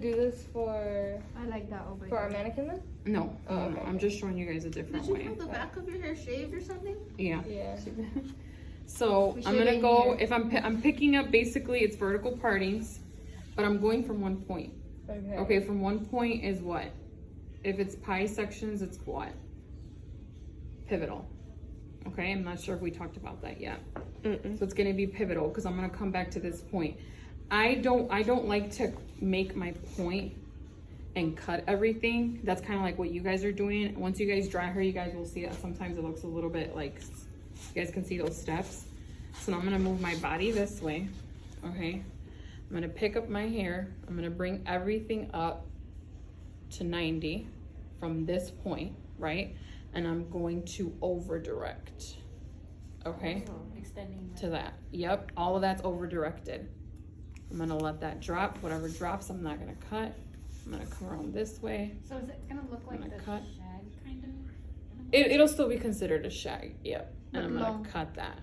Do this for I like that over our mannequin then? No, Oh, okay. I'm just showing you guys a different way. Did you have the back of your hair shaved or something? Yeah. Yeah. So We I'm should gonna in go, here. if I'm picking up, basically it's vertical partings, but I'm going from one point. Okay. Okay, from one point is what? If it's pie sections, it's what? Pivotal. Okay, I'm not sure if we talked about that yet. So it's gonna be pivotal because I'm gonna come back to this point. I don't like to make my point and cut everything. That's kind of like what you guys are doing. Once you guys dry hair, you guys will see that sometimes it looks a little bit like, you guys can see those steps. So now I'm gonna move my body this way, okay? I'm gonna pick up my hair. I'm gonna bring everything up to 90 from this point, right? And I'm going to over direct, okay? Extending To that, yep, all of that's over directed. I'm gonna let that drop. Whatever drops, I'm not gonna cut. I'm gonna come around this way. So is it gonna look like I'm the gonna cut. shag kind of? It'll still be considered a shag, yep. And I'm gonna long. cut that,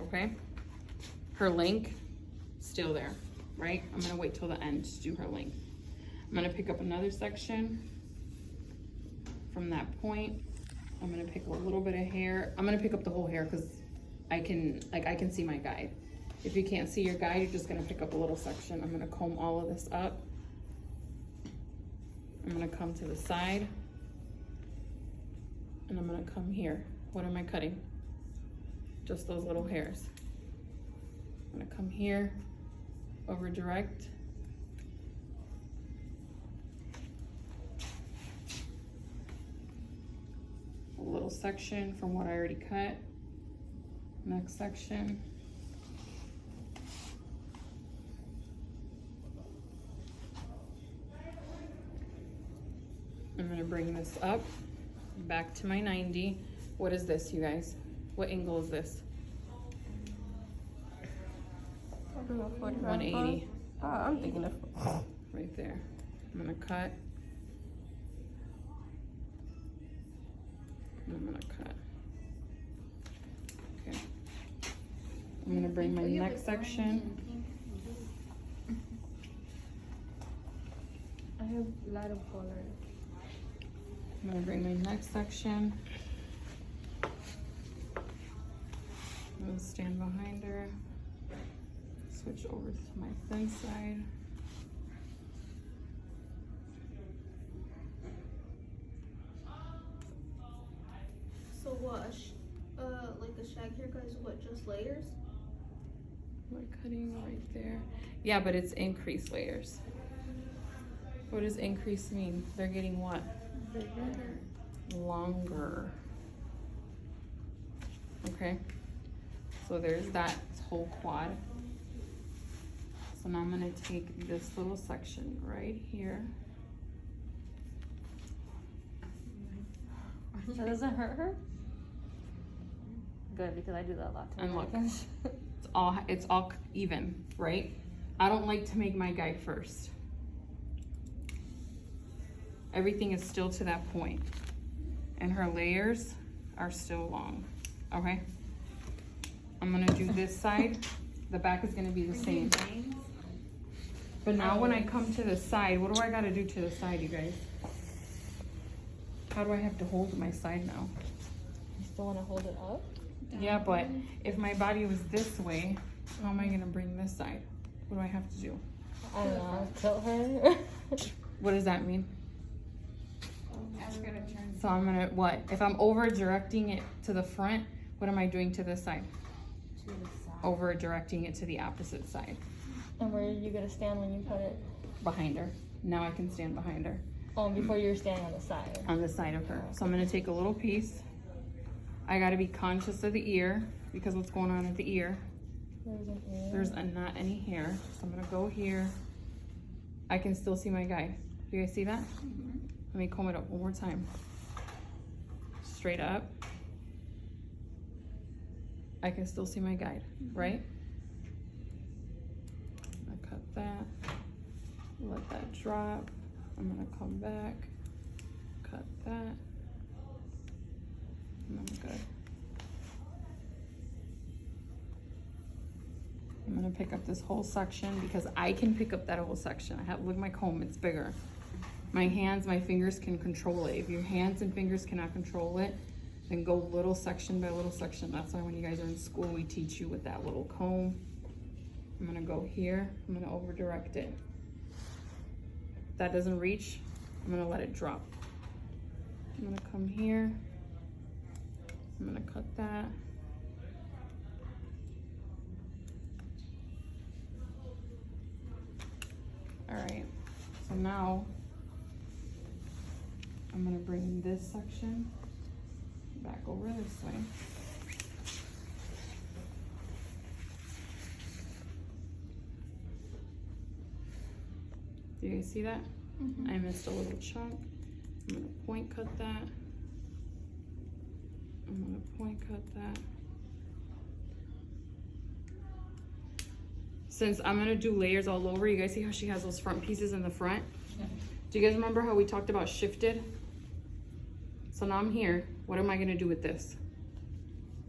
okay? Her length, still there, right? I'm gonna wait till the end to do her length. I'm gonna pick up another section from that point. I'm gonna pick a little bit of hair. I'm gonna pick up the whole hair because I can see my guide. If you can't see your guide, you're just gonna pick up a little section. I'm gonna comb all of this up. I'm gonna come to the side. And I'm gonna come here. What am I cutting? Just those little hairs. I'm gonna come here, over direct. A little section from what I already cut. Next section. I'm gonna bring this up, back to my 90. What is this, you guys? What angle is this? I don't know, 45. 180. I'm thinking of. Right there. I'm gonna cut. I'm gonna cut. Okay. I'm gonna bring my next section. I have a lot of color. I'm gonna bring my next section. I'm gonna stand behind her. Switch over to my thin side. So what? Like the shag haircut is what? Just layers? We're cutting right there. Yeah, but it's increased layers. What does increase mean? They're getting what? Longer. Okay. So there's that whole quad. So now I'm gonna take this little section right here. So does it hurt her? Good, because I do that a lot too. And look, it's all even, right? I don't like to make my guide first. Everything is still to that point. And her layers are still long, okay? I'm gonna do this side. The back is gonna be the same. But now when I come to the side, what do I gotta do to the side, you guys? How do I have to hold my side now? You still want to hold it up? Yeah, but if my body was this way, how am I gonna bring this side? What do I have to do? I don't know. Tilt her. What does that mean? So I'm gonna, what? If I'm over directing it to the front, what am I doing to this side? To the side. Over directing it to the opposite side. And where are you gonna stand when you cut it? Behind her. Now I can stand behind her. Oh, before you were standing on the side. On the side of her. So I'm gonna take a little piece. I gotta be conscious of the ear because what's going on at the ear? There's an ear. There's not any hair. So I'm gonna go here. I can still see my guide. Do you guys see that? Let me comb it up one more time. Straight up. I can still see my guide, right? I cut that. Let that drop. I'm gonna come back. Cut that. And I'm good. I'm gonna pick up this whole section because I can pick up that whole section. I have, look at my comb, it's bigger. My hands, my fingers can control it. If your hands and fingers cannot control it, then go little section by little section. That's why when you guys are in school, we teach you with that little comb. I'm gonna go here, I'm gonna over direct it. If that doesn't reach, I'm gonna let it drop. I'm gonna come here, I'm gonna cut that. All right, so now I'm gonna bring this section back over this way. Do you guys see that? Mhm. I missed a little chunk. I'm gonna point cut that. I'm gonna point cut that. Since I'm gonna do layers all over, you guys see how she has those front pieces in the front? Yeah. Do you guys remember how we talked about shifted? So now I'm here. What am I gonna do with this?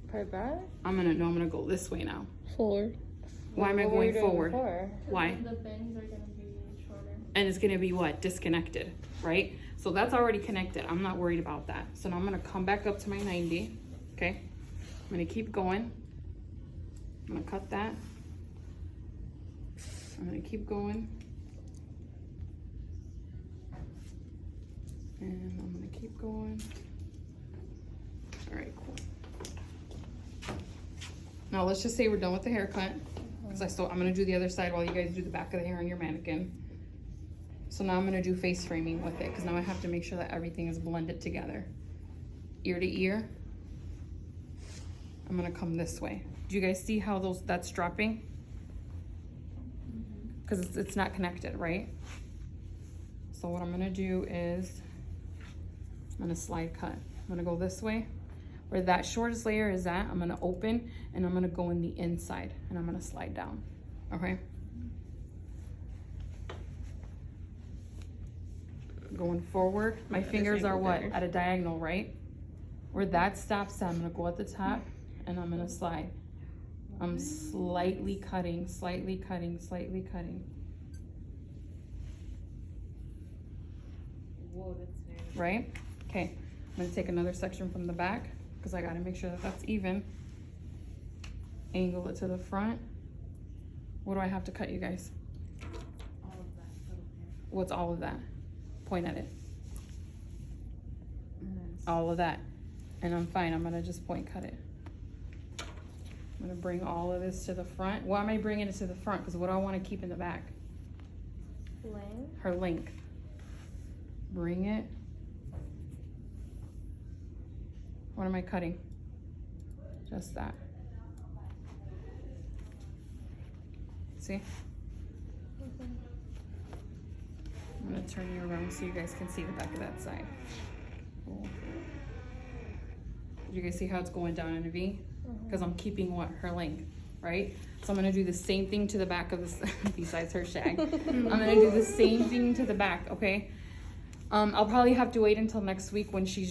Put it back? I'm gonna go this way now. Forward. Why am I What were you going doing forward? before? Why? The bangs are gonna be shorter. And it's gonna be what? Disconnected, right? So that's already connected. I'm not worried about that. So now I'm gonna come back up to my 90, okay? I'm gonna keep going. I'm gonna cut that. I'm gonna keep going. And I'm gonna keep going. All right, cool. Now let's just say we're done with the haircut. Because I'm gonna do the other side while you guys do the back of the hair on your mannequin. So now I'm gonna do face framing with it, because now I have to make sure that everything is blended together. Ear to ear. I'm gonna come this way. Do you guys see how that's dropping? Because it's not connected, right? So what I'm gonna do is, I'm gonna slide cut. I'm gonna go this way. Where that shortest layer is at, I'm gonna open and I'm gonna go in the inside and I'm gonna slide down, okay? Going forward, my fingers are what? At a diagonal, right? Where that stops at, I'm gonna go at the top and I'm gonna slide. I'm slightly cutting, slightly cutting, slightly cutting. Whoa, that's very. Right? Okay, I'm gonna take another section from the back because I gotta make sure that that's even. Angle it to the front. What do I have to cut, you guys? All of that little hair. What's all of that? Point at it. And then All of that. And I'm fine, I'm gonna just point cut it. I'm gonna bring all of this to the front. Why am I bringing it to the front? Because what do I wanna keep in the back? Length. Her length. Bring it. What am I cutting? Just that. See? I'm gonna turn you around so you guys can see the back of that side. Cool. You guys see how it's going down in a V? Because I'm keeping what? Her length, right? So I'm gonna do the same thing to the back of this, besides her shag. I'm gonna do the same thing to the back, okay? I'll probably have to wait until next week when she's